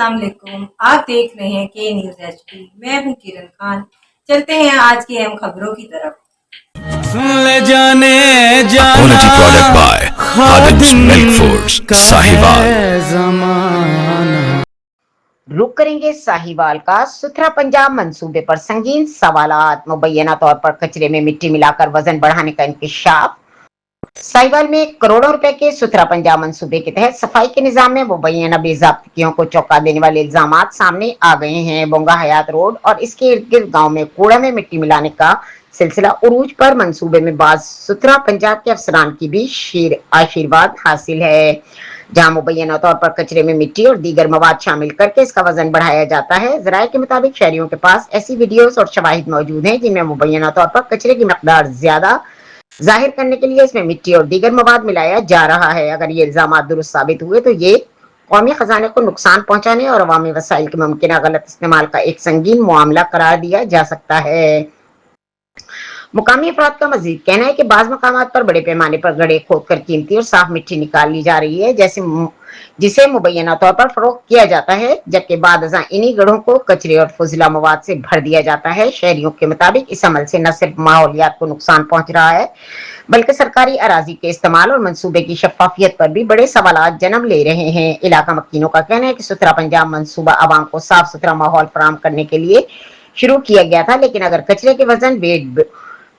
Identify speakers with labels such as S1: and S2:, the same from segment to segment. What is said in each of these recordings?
S1: अस्सलाम वालेकुम। आप देख रहे हैं के न्यूज एचडी। मैं हूं किरण खान। चलते हैं आज की अहम खबरों की तरफ।
S2: ले जाने जाना product by Khadims milk foods Sahiwal.
S3: रुक करेंगे साहिवाल का सुथरा पंजाब मंसूबे पर संगीन सवालात। मुबैना तौर पर कचरे में मिट्टी मिलाकर वजन बढ़ाने का इंकशाफ। साहिवाल में करोड़ों रुपए के सुथरा पंजाब मंसूबे के तहत सफाई के निजाम में मुबैना बेज़ाब्तियों को चौंका देने वाले इल्जामात सामने आ गए हैं। बोंगा हयात रोड और इसके इर्द गिर्द गाँव में कूड़ा में मिट्टी मिलाने का सिलसिला उरूज पर मंसूबे में बाज सुथरा पंजाब के अफसरान की भी आशीर्वाद हासिल है, जहां मुबैना तौर पर कचरे में मिट्टी और दीगर मवाद शामिल करके इसका वजन बढ़ाया जाता है। जराये के मुताबिक शहरियों के पास ऐसी वीडियोस और शवाहिद मौजूद हैं जिनमें मुबैना तौर पर कचरे की मकदार ज्यादा जाहिर करने के लिए इसमें मिट्टी और दीगर मवाद मिलाया जा रहा है। अगर ये इल्जाम दुरुस्त साबित हुए तो ये कौमी खजाने को नुकसान पहुंचाने और अवामी वसाइल के मुमकिन गलत इस्तेमाल का एक संगीन मामला करार दिया जा सकता है। मुकामी अफराद का मजीद कहना है कि बाज मकामात पर बड़े पैमाने पर गड्ढे खोदकर कीमती और साफ मिट्टी निकाल ली जा रही है, जिसे मुबैना तौर पर फरोख्त किया जाता है, जबकि बाद इन्हीं गड्ढों को कचरे और फुजिला मवाद से भर दिया जाता है। शहरियों के मुताबिक इस अमल से न सिर्फ माहौलियात को नुकसान पहुंच रहा है बल्कि सरकारी अराजी के इस्तेमाल और मंसूबे की शफाफियत पर भी बड़े सवालात जन्म ले रहे हैं। इलाका मक्कीनों का कहना है कि सुथरा पंजाब मंसूबा आवाम को साफ सुथरा माहौल फराहम करने के लिए शुरू किया गया था, लेकिन अगर कचरे के वजन, वेट,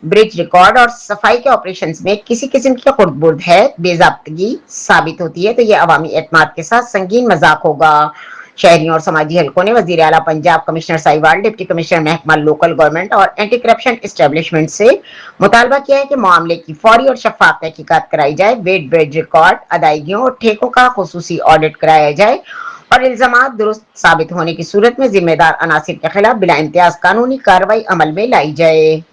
S3: ब्रिज रिकॉर्ड और सफाई के ऑपरेशंस में किसी किस्म की खुर्द-बुर्द है, बेज़ाब्तगी साबित होती है तो यह अवामी एतमाद के साथ संगीन मजाक होगा। शहरियों और समाजी हलकों ने वजीर आला Punjab, commissioner Sahiwal, deputy commissioner महकमा लोकल गवर्नमेंट और एंटी करप्शन एस्टेब्लिशमेंट से मुतालबा किया है कि मामले की फौरी और शफाफ तहकीकात कराई जाए, वेट, ब्रिज रिकॉर्ड, अदायगियों और ठेकों का खुसूसी ऑडिट कराया जाए और इल्जामात दुरुस्त साबित होने की सूरत में जिम्मेदार अनासिर के खिलाफ बिला इम्तियाज कानूनी कार्रवाई अमल में लाई जाए।